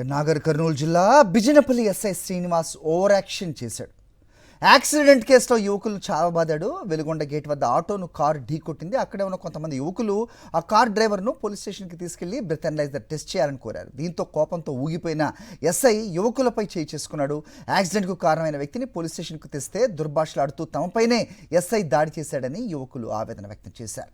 నాగర్ కర్నూలు జిల్లా Bijinapally SI Srinivas over action చేశాడు. Accident కేసులో యువకులు చావబాదాడు. వెలుగొండ గేట్ వద్ద ఆటోను కారు ఢీకొట్టింది. అక్కడే ఉన్న కొంతమంది యువకులు ఆ కార్ డ్రైవర్ను పోలీస్ స్టేషన్కి తీసుకెళ్లి బ్రెత్ అనలైజర్ టెస్ట్ చేయాలని కోరారు. దీంతో కోపంతో ఊగిపోయిన ఎస్ఐ యువకులపై చేయి చేసుకున్నాడు. యాక్సిడెంట్కు కారణమైన వ్యక్తిని పోలీస్ స్టేషన్కు తెస్తే దుర్భాషలాడుతూ తమపైనే ఎస్ఐ దాడి చేశాడని యువకులు ఆవేదన వ్యక్తం చేశారు.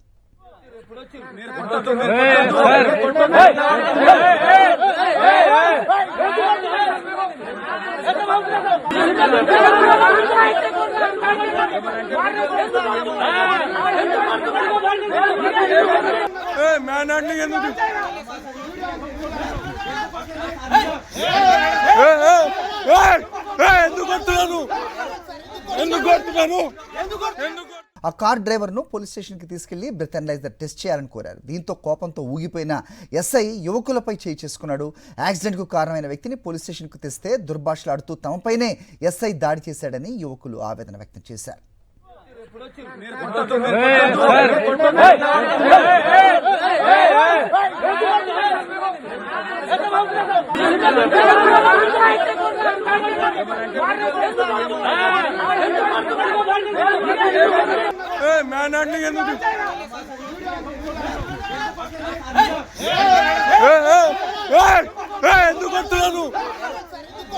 ఆ కార్ డ్రైవర్ను పోలీస్ స్టేషన్కి తీసుకెళ్లి బ్రెత్ అనలైజర్ టెస్ట్ చేయాలని కోరారు. దీంతో కోపంతో ఊగిపోయిన ఎస్ఐ యువకులపై చేయి చేసుకున్నాడు. యాక్సిడెంట్కు కారణమైన వ్యక్తిని పోలీస్ స్టేషన్కు తెస్తే దుర్భాషలాడుతూ తమపైనే ఎస్ఐ దాడి చేశాడని యువకులు ఆవేదన వ్యక్తం చేశారు.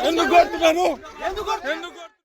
ఎందుకు